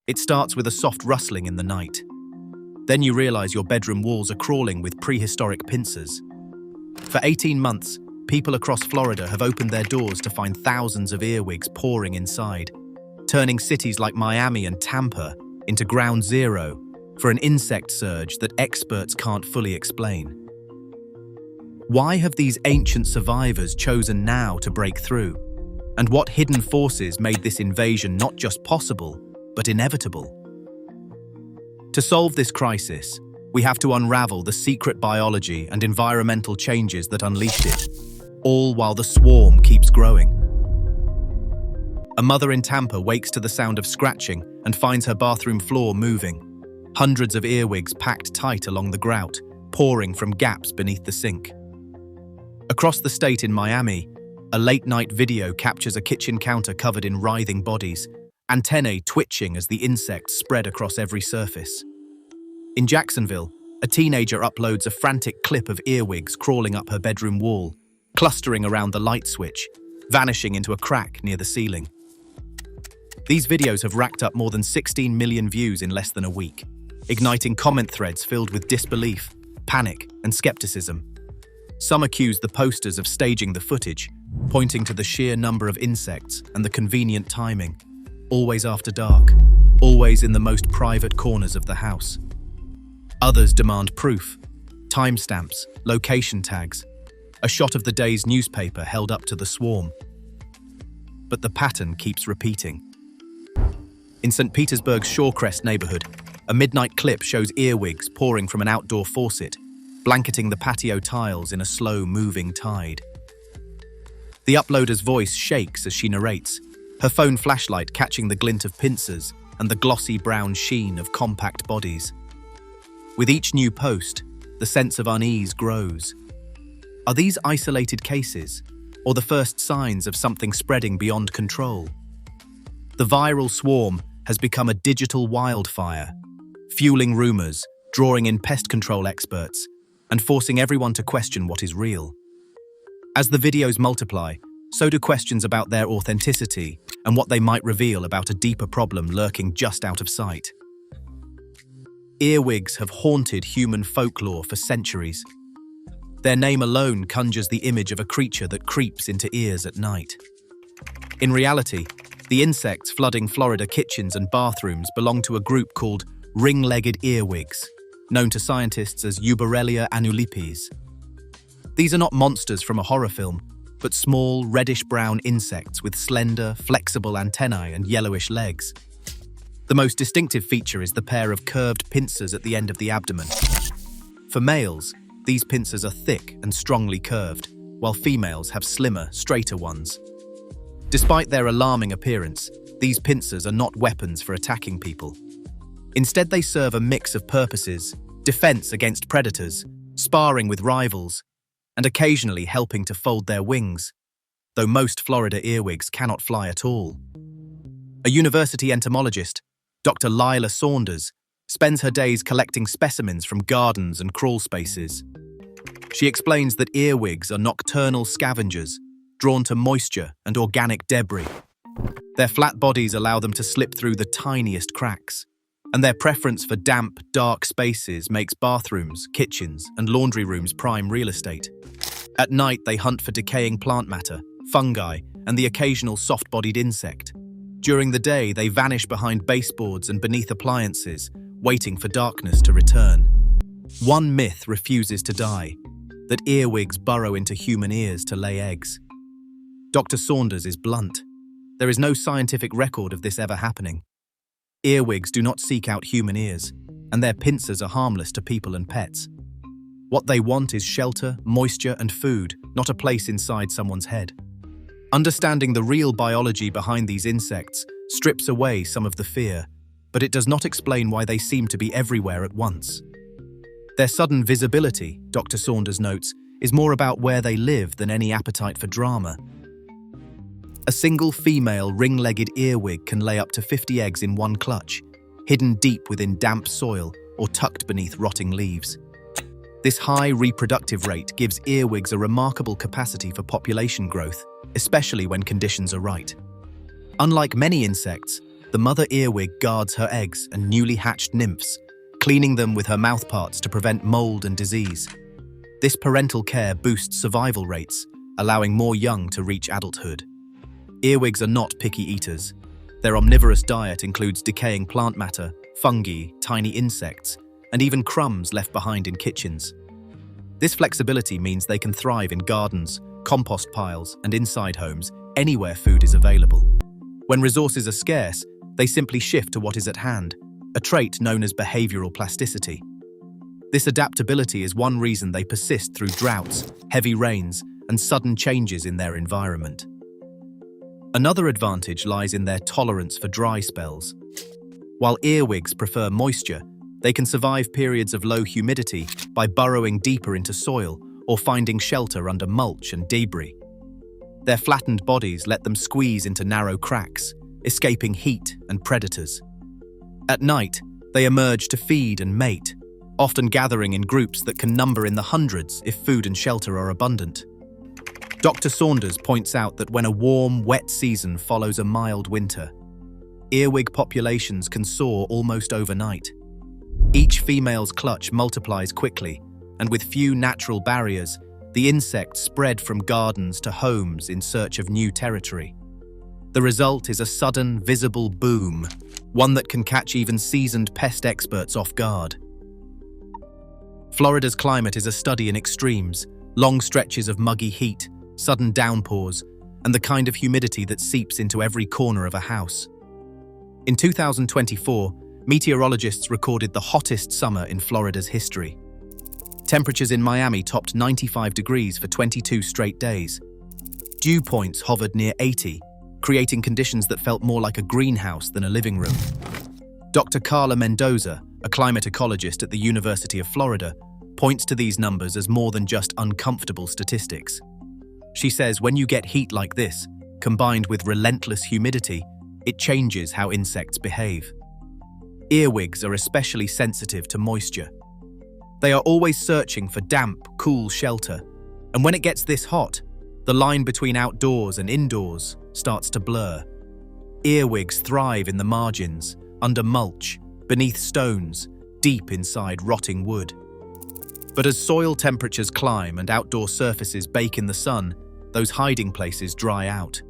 It starts with a soft rustling in the night. Then you realize your bedroom walls are crawling with prehistoric pincers. For 18 months, people across Florida have opened their doors to find thousands of earwigs pouring inside, turning cities like Miami and Tampa into ground zero for an insect surge that experts can't fully explain. Why have these ancient survivors chosen now to break through? And what hidden forces made this invasion not just possible, but inevitable? To solve this crisis, we have to unravel the secret biology and environmental changes that unleashed it, all while the swarm keeps growing. A mother in Tampa wakes to the sound of scratching and finds her bathroom floor moving. Hundreds of earwigs packed tight along the grout, pouring from gaps beneath the sink. Across the state in Miami, a late-night video captures a kitchen counter covered in writhing bodies, antennae twitching as the insects spread across every surface. In Jacksonville, a teenager uploads a frantic clip of earwigs crawling up her bedroom wall, clustering around the light switch, vanishing into a crack near the ceiling. These videos have racked up more than 16 million views in less than a week, igniting comment threads filled with disbelief, panic, and skepticism. Some accuse the posters of staging the footage, pointing to the sheer number of insects and the convenient timing. Always after dark, always in the most private corners of the house. Others demand proof, timestamps, location tags, a shot of the day's newspaper held up to the swarm. But the pattern keeps repeating. In St. Petersburg's Shorecrest neighborhood, a midnight clip shows earwigs pouring from an outdoor faucet, blanketing the patio tiles in a slow-moving tide. The uploader's voice shakes as she narrates, her phone flashlight catching the glint of pincers and the glossy brown sheen of compact bodies. With each new post, the sense of unease grows. Are these isolated cases, or the first signs of something spreading beyond control? The viral swarm has become a digital wildfire, fueling rumors, drawing in pest control experts, and forcing everyone to question what is real. As the videos multiply, so do questions about their authenticity and what they might reveal about a deeper problem lurking just out of sight. Earwigs have haunted human folklore for centuries. Their name alone conjures the image of a creature that creeps into ears at night. In reality, the insects flooding Florida kitchens and bathrooms belong to a group called ring-legged earwigs, known to scientists as Uberellia annulipes. These are not monsters from a horror film, but small, reddish-brown insects with slender, flexible antennae and yellowish legs. The most distinctive feature is the pair of curved pincers at the end of the abdomen. For males, these pincers are thick and strongly curved, while females have slimmer, straighter ones. Despite their alarming appearance, these pincers are not weapons for attacking people. Instead, they serve a mix of purposes: defense against predators, sparring with rivals, and occasionally helping to fold their wings, though most Florida earwigs cannot fly at all. A university entomologist, Dr. Lila Saunders, spends her days collecting specimens from gardens and crawl spaces. She explains that earwigs are nocturnal scavengers, drawn to moisture and organic debris. Their flat bodies allow them to slip through the tiniest cracks, and their preference for damp, dark spaces makes bathrooms, kitchens, and laundry rooms prime real estate. At night, they hunt for decaying plant matter, fungi, and the occasional soft-bodied insect. During the day, they vanish behind baseboards and beneath appliances, waiting for darkness to return. One myth refuses to die: that earwigs burrow into human ears to lay eggs. Dr. Saunders is blunt. There is no scientific record of this ever happening. Earwigs do not seek out human ears, and their pincers are harmless to people and pets. What they want is shelter, moisture, and food, not a place inside someone's head. Understanding the real biology behind these insects strips away some of the fear, but it does not explain why they seem to be everywhere at once. Their sudden visibility, Dr. Saunders notes, is more about where they live than any appetite for drama. A single female ring-legged earwig can lay up to 50 eggs in one clutch, hidden deep within damp soil or tucked beneath rotting leaves. This high reproductive rate gives earwigs a remarkable capacity for population growth, especially when conditions are right. Unlike many insects, the the mother earwig guards her eggs and newly hatched nymphs, cleaning them with her mouthparts to prevent mold and disease. This parental care boosts survival rates, allowing more young to reach adulthood. Earwigs are not picky eaters. Their omnivorous diet includes decaying plant matter, fungi, tiny insects, and even crumbs left behind in kitchens. This flexibility means they can thrive in gardens, compost piles, and inside homes, anywhere food is available. When resources are scarce, they simply shift to what is at hand, a trait known as behavioral plasticity. This adaptability is one reason they persist through droughts, heavy rains, and sudden changes in their environment. Another advantage lies in their tolerance for dry spells. While earwigs prefer moisture, they can survive periods of low humidity by burrowing deeper into soil or finding shelter under mulch and debris. Their flattened bodies let them squeeze into narrow cracks, escaping heat and predators. At night, they emerge to feed and mate, often gathering in groups that can number in the hundreds if food and shelter are abundant. Dr. Saunders points out that when a warm, wet season follows a mild winter, earwig populations can soar almost overnight. Each female's clutch multiplies quickly, and with few natural barriers, the insects spread from gardens to homes in search of new territory. The result is a sudden, visible boom, one that can catch even seasoned pest experts off guard. Florida's climate is a study in extremes, long stretches of muggy heat, sudden downpours, and the kind of humidity that seeps into every corner of a house. In 2024, meteorologists recorded the hottest summer in Florida's history. Temperatures in Miami topped 95 degrees for 22 straight days. Dew points hovered near 80, creating conditions that felt more like a greenhouse than a living room. Dr. Carla Mendoza, a climate ecologist at the University of Florida, points to these numbers as more than just uncomfortable statistics. She says when you get heat like this, combined with relentless humidity, it changes how insects behave. Earwigs are especially sensitive to moisture. They are always searching for damp, cool shelter, and when it gets this hot, the line between outdoors and indoors starts to blur. Earwigs thrive in the margins, under mulch, beneath stones, deep inside rotting wood. But as soil temperatures climb and outdoor surfaces bake in the sun, those hiding places dry out.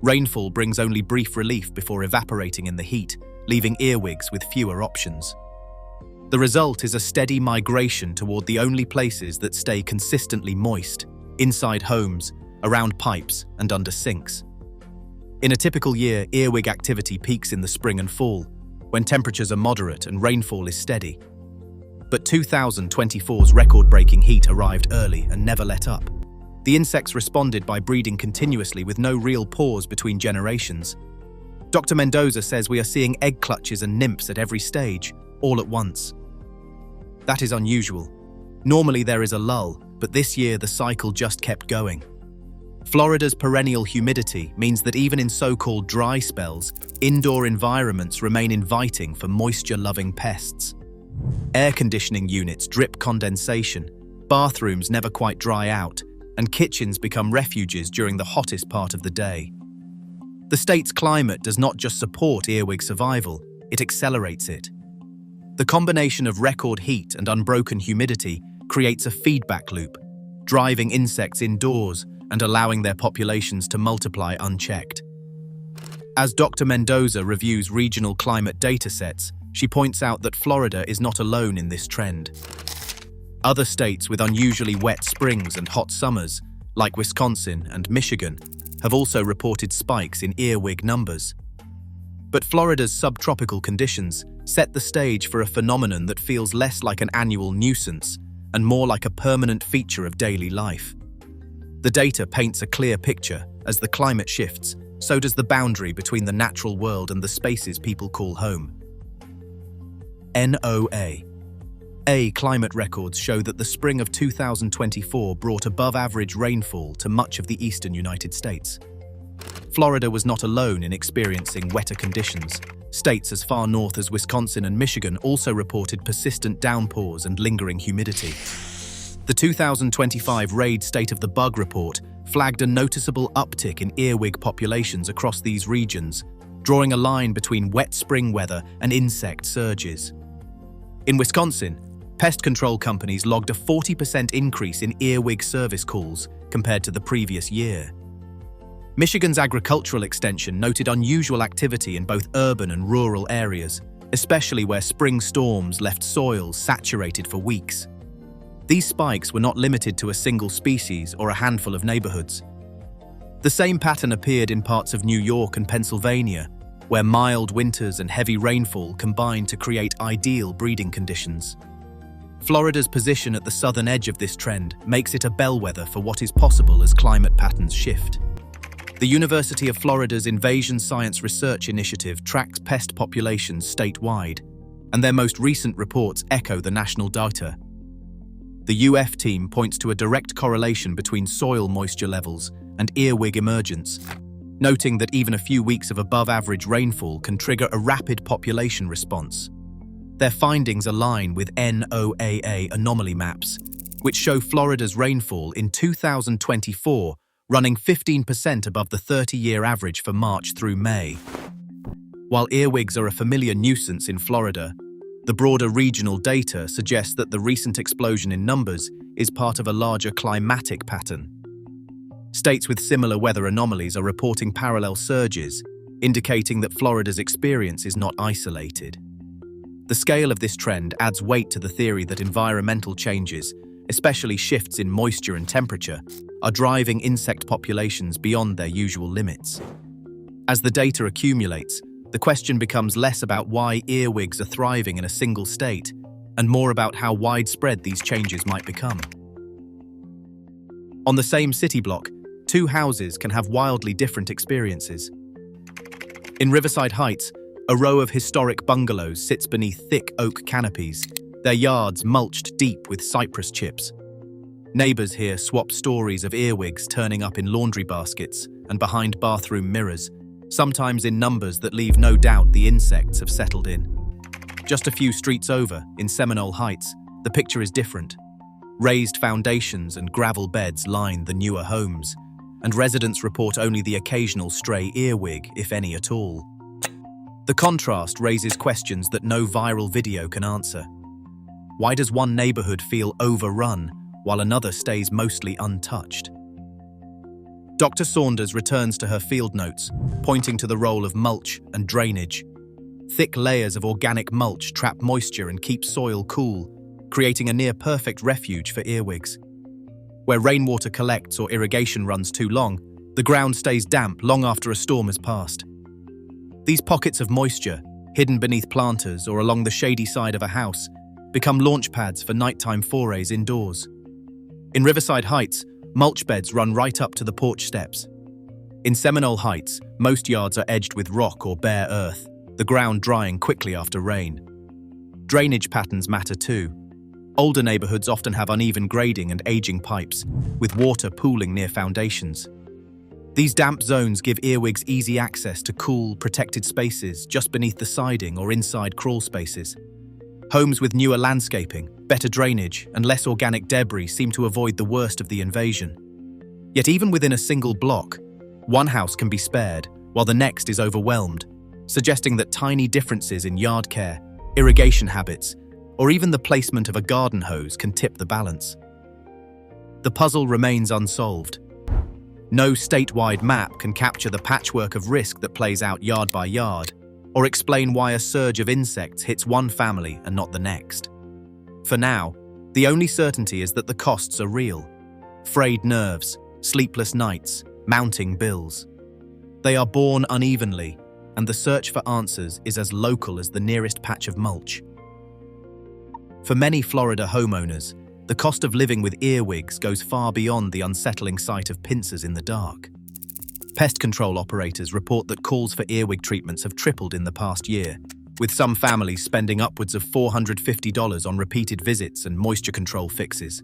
Rainfall brings only brief relief before evaporating in the heat, leaving earwigs with fewer options. The result is a steady migration toward the only places that stay consistently moist, inside homes, around pipes, and under sinks. In a typical year, earwig activity peaks in the spring and fall, when temperatures are moderate and rainfall is steady. But 2024's record-breaking heat arrived early and never let up. The insects responded by breeding continuously with no real pause between generations. Dr. Mendoza says we are seeing egg clutches and nymphs at every stage, all at once. That is unusual. Normally there is a lull, but this year the cycle just kept going. Florida's perennial humidity means that even in so-called dry spells, indoor environments remain inviting for moisture-loving pests. Air conditioning units drip condensation, bathrooms never quite dry out, and kitchens become refuges during the hottest part of the day. The state's climate does not just support earwig survival, it accelerates it. The combination of record heat and unbroken humidity creates a feedback loop, driving insects indoors and allowing their populations to multiply unchecked. As Dr. Mendoza reviews regional climate datasets, she points out that Florida is not alone in this trend. Other states with unusually wet springs and hot summers, like Wisconsin and Michigan, have also reported spikes in earwig numbers. But Florida's subtropical conditions set the stage for a phenomenon that feels less like an annual nuisance and more like a permanent feature of daily life. The data paints a clear picture. As the climate shifts, so does the boundary between the natural world and the spaces people call home. NOAA. Climate records show that the spring of 2024 brought above-average rainfall to much of the eastern United States. Florida was not alone in experiencing wetter conditions. States as far north as Wisconsin and Michigan also reported persistent downpours and lingering humidity. The 2025 RAID State of the Bug report flagged a noticeable uptick in earwig populations across these regions, drawing a line between wet spring weather and insect surges. In Wisconsin, pest control companies logged a 40% increase in earwig service calls compared to the previous year. Michigan's agricultural extension noted unusual activity in both urban and rural areas, especially where spring storms left soils saturated for weeks. These spikes were not limited to a single species or a handful of neighborhoods. The same pattern appeared in parts of New York and Pennsylvania, where mild winters and heavy rainfall combined to create ideal breeding conditions. Florida's position at the southern edge of this trend makes it a bellwether for what is possible as climate patterns shift. The University of Florida's Invasion Science Research Initiative tracks pest populations statewide, and their most recent reports echo the national data. The UF team points to a direct correlation between soil moisture levels and earwig emergence, noting that even a few weeks of above-average rainfall can trigger a rapid population response. Their findings align with NOAA anomaly maps, which show Florida's rainfall in 2024 running 15% above the 30-year average for March through May. While earwigs are a familiar nuisance in Florida, the broader regional data suggests that the recent explosion in numbers is part of a larger climatic pattern. States with similar weather anomalies are reporting parallel surges, indicating that Florida's experience is not isolated. The scale of this trend adds weight to the theory that environmental changes, especially shifts in moisture and temperature, are driving insect populations beyond their usual limits. As the data accumulates, the question becomes less about why earwigs are thriving in a single state, and more about how widespread these changes might become. On the same city block, two houses can have wildly different experiences. In Riverside Heights, a row of historic bungalows sits beneath thick oak canopies, their yards mulched deep with cypress chips. Neighbors here swap stories of earwigs turning up in laundry baskets and behind bathroom mirrors, sometimes in numbers that leave no doubt the insects have settled in. Just a few streets over, in Seminole Heights, the picture is different. Raised foundations and gravel beds line the newer homes, and residents report only the occasional stray earwig, if any at all. The contrast raises questions that no viral video can answer. Why does one neighborhood feel overrun while another stays mostly untouched? Dr. Saunders returns to her field notes, pointing to the role of mulch and drainage. Thick layers of organic mulch trap moisture and keep soil cool, creating a near-perfect refuge for earwigs. Where rainwater collects or irrigation runs too long, the ground stays damp long after a storm has passed. These pockets of moisture, hidden beneath planters or along the shady side of a house, become launch pads for nighttime forays indoors. In Riverside Heights, mulch beds run right up to the porch steps. In Seminole Heights, most yards are edged with rock or bare earth, the ground drying quickly after rain. Drainage patterns matter too. Older neighborhoods often have uneven grading and aging pipes, with water pooling near foundations. These damp zones give earwigs easy access to cool, protected spaces just beneath the siding or inside crawl spaces. Homes with newer landscaping, better drainage, and less organic debris seem to avoid the worst of the invasion. Yet even within a single block, one house can be spared, while the next is overwhelmed, suggesting that tiny differences in yard care, irrigation habits, or even the placement of a garden hose can tip the balance. The puzzle remains unsolved. No statewide map can capture the patchwork of risk that plays out yard by yard, or explain why a surge of insects hits one family and not the next. For now, the only certainty is that the costs are real. Frayed nerves, sleepless nights, mounting bills. They are born unevenly, and the search for answers is as local as the nearest patch of mulch. For many Florida homeowners, the cost of living with earwigs goes far beyond the unsettling sight of pincers in the dark. Pest control operators report that calls for earwig treatments have tripled in the past year, with some families spending upwards of $450 on repeated visits and moisture control fixes.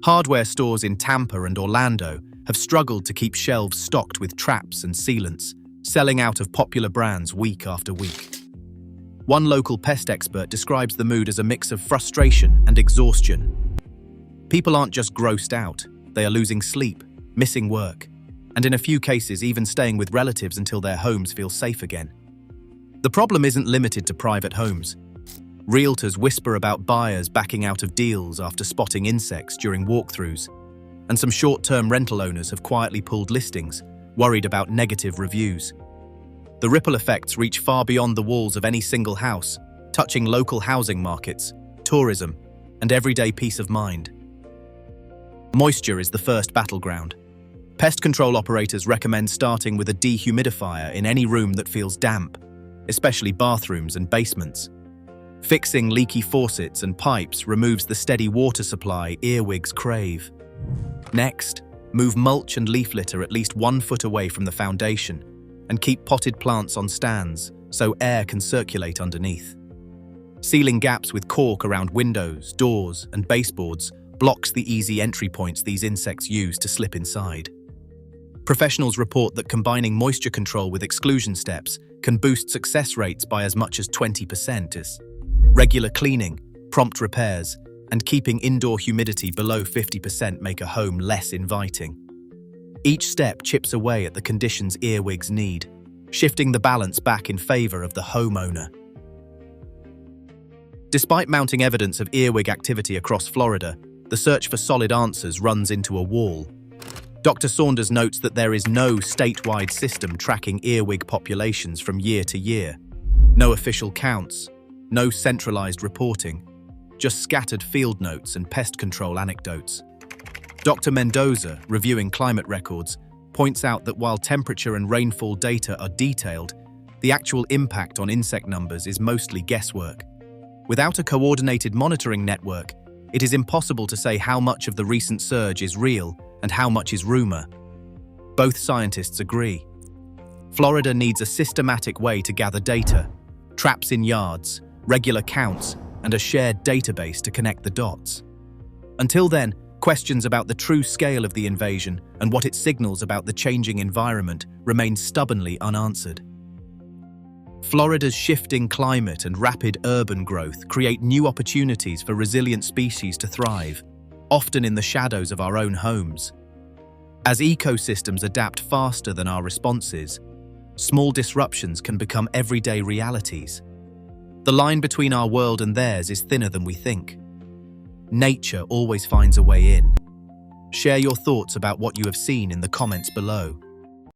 Hardware stores in Tampa and Orlando have struggled to keep shelves stocked with traps and sealants, selling out of popular brands week after week. One local pest expert describes the mood as a mix of frustration and exhaustion. People aren't just grossed out, they are losing sleep, missing work, and in a few cases even staying with relatives until their homes feel safe again. The problem isn't limited to private homes. Realtors whisper about buyers backing out of deals after spotting insects during walkthroughs, and some short-term rental owners have quietly pulled listings, worried about negative reviews. The ripple effects reach far beyond the walls of any single house, touching local housing markets, tourism, and everyday peace of mind. Moisture is the first battleground. Pest control operators recommend starting with a dehumidifier in any room that feels damp, especially bathrooms and basements. Fixing leaky faucets and pipes removes the steady water supply earwigs crave. Next, move mulch and leaf litter at least 1 foot away from the foundation and keep potted plants on stands so air can circulate underneath. Sealing gaps with cork around windows, doors, and baseboards blocks the easy entry points these insects use to slip inside. Professionals report that combining moisture control with exclusion steps can boost success rates by as much as 20%. Regular cleaning, prompt repairs, and keeping indoor humidity below 50% make a home less inviting. Each step chips away at the conditions earwigs need, shifting the balance back in favor of the homeowner. Despite mounting evidence of earwig activity across Florida, the search for solid answers runs into a wall. Dr. Saunders notes that there is no statewide system tracking earwig populations from year to year. No official counts, no centralized reporting, just scattered field notes and pest control anecdotes. Dr. Mendoza, reviewing climate records, points out that while temperature and rainfall data are detailed, the actual impact on insect numbers is mostly guesswork. Without a coordinated monitoring network, it is impossible to say how much of the recent surge is real and how much is rumor. Both scientists agree. Florida needs a systematic way to gather data, traps in yards, regular counts, and a shared database to connect the dots. Until then, questions about the true scale of the invasion and what it signals about the changing environment remain stubbornly unanswered. Florida's shifting climate and rapid urban growth create new opportunities for resilient species to thrive, often in the shadows of our own homes. As ecosystems adapt faster than our responses, small disruptions can become everyday realities. The line between our world and theirs is thinner than we think. Nature always finds a way in. Share your thoughts about what you have seen in the comments below.